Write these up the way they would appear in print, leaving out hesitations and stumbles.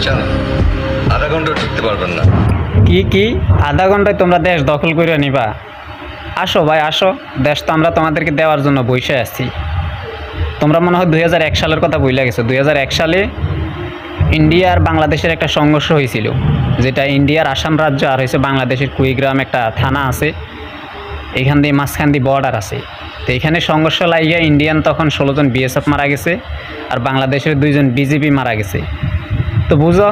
আসছেন, আধা ঘন্টা টিকতে পারবেন না। কি আধা ঘন্টায় তোমরা দেশ দখল করে নিবা? আসো ভাই আসো, দেশ তো আমরা তোমাদেরকে দেওয়ার জন্য বসে আছি। তোমরা মনে হয় 2001 সালের কথা বইলা গেছো। 2001 সালে ইন্ডিয়া আর বাংলাদেশের একটা সংঘর্ষ হয়েছিল, যেটা ইন্ডিয়ার আসাম রাজ্য আর হয়েছে বাংলাদেশের কুড়িগ্রাম একটা থানা আছে, এখান দিয়ে মাঝখান দিয়ে বর্ডার আছে। তো এখানে সংঘর্ষ লাগিয়ে ইন্ডিয়ান তখন 16 জন বিএসএফ মারা গেছে আর বাংলাদেশের 2 জন বিজেপি মারা গেছে। তো বুঝো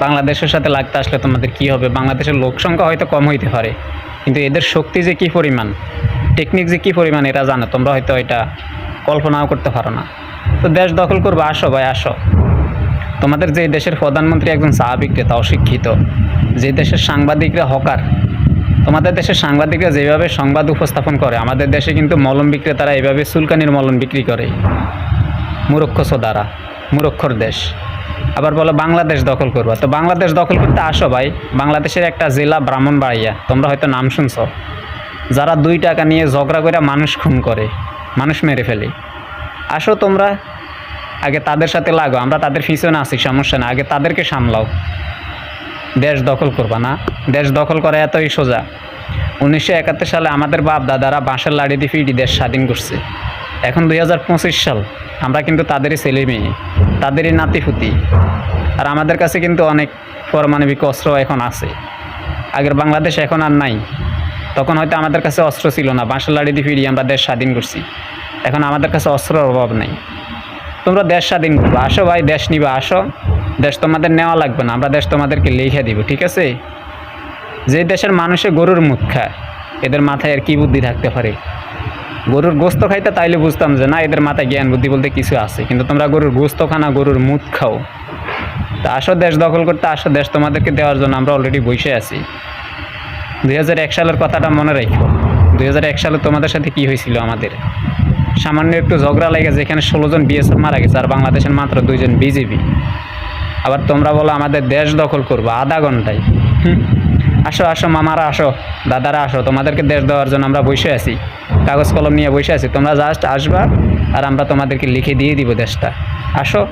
বাংলাদেশের সাথে লাগতে আসলে তোমাদের কি হবে। বাংলাদেশের লোক সংখ্যা হয়তো কম হইতে পারে, কিন্তু এদের শক্তি যে কী পরিমাণ, টেকনিক যে কী পরিমাণ এরা জানো, তোমরা হয়তো এটা কল্পনাও করতে পারো না। তো দেশ দখল করবো, আসো ভাই আসো। তোমাদের যে দেশের প্রধানমন্ত্রী একজন চা বিক্রেতা, অশিক্ষিত, যে দেশের সাংবাদিকরা হকার, তোমাদের দেশের সাংবাদিকরা যেভাবে সংবাদ উপস্থাপন করে, আমাদের দেশে কিন্তু মলম বিক্রেতারা এভাবে চুলকানির মলম বিক্রি করে। মূর্খ সোদারা, মূর্খর দেশ। আবার বলো বাংলাদেশ দখল করবা। তো বাংলাদেশ দখল করতে আসো ভাই। বাংলাদেশের একটা জেলা ব্রাহ্মণবাড়িয়া, তোমরা হয়তো নাম শুনছ, যারা 2 টাকা নিয়ে ঝগড়া করে মানুষ খুন করে, মানুষ মেরে ফেলে। আসো তোমরা, আগে তাদের সাথে লাগো, আমরা তাদের পিছনে আছি, সমস্যা না, আগে তাদেরকে সামলাও। দেশ দখল করবা না? দেশ দখল করা এতই সোজা। 1971 সালে আমাদের বাপ দাদারা বাঁশের লাড়ি দিয়ে ফিরি দেশ স্বাধীন করছে। এখন 2025 সাল, আমরা কিন্তু তাদেরই ছেলে মেয়ে, তাদেরই নাতিপুতি। আর আমাদের কাছে কিন্তু অনেক পারমাণবিক অস্ত্র এখন আছে। আগের বাংলাদেশ এখন আর নাই। তখন হয়তো আমাদের কাছে অস্ত্র ছিল না, বাঁশের লাড়ি দিয়ে ফিরি আমরা দেশ স্বাধীন করছি। এখন আমাদের কাছে অস্ত্রের অভাব নেই। তোমরা দেশ স্বাধীন করবো, আসো ভাই, দেশ নিবা, আসো। দেশ তোমাদের নেওয়া লাগবে না, আমরা দেশ তোমাদেরকে লিখে দিব, ঠিক আছে? যে দেশের মানুষে গরুর মুখ খায়, এদের মাথায় আর কি বুদ্ধি থাকতে পারে? গরুর গোস্ত খাইতে তাইলে বুঝতাম যে না, এদের মাথায় জ্ঞান বুদ্ধি বলতে কিছু আছে, কিন্তু তোমরা গরুর গোস্ত খানা, গরুর মুখ খাও। তা আসো দেশ দখল করতে, আসো, দেশ তোমাদেরকে দেওয়ার জন্য আমরা অলরেডি বসে আছি। 2001 সালের কথাটা মনে রাখো। 2001 সালে তোমাদের সাথে কি হয়েছিল? আমাদের সামান্য একটু ঝগড়া লাগে, যেখানে 16 জন বিএসএফ মারা গেছে আর বাংলাদেশের মাত্র 2 জন বিজেপি। আবার তোমরা বলো আমাদের দেশ দখল করবো আধা ঘন্টায়। আসো আসো মামারা, আসো দাদারা, আসো, তোমাদেরকে দেশ দেওয়ার জন্য আমরা বসে আছি, কাগজ কলম নিয়ে বসে আছি। তোমরা জাস্ট আসবা আর আমরা তোমাদেরকে লিখে দিয়ে দিব দেশটা। আসো।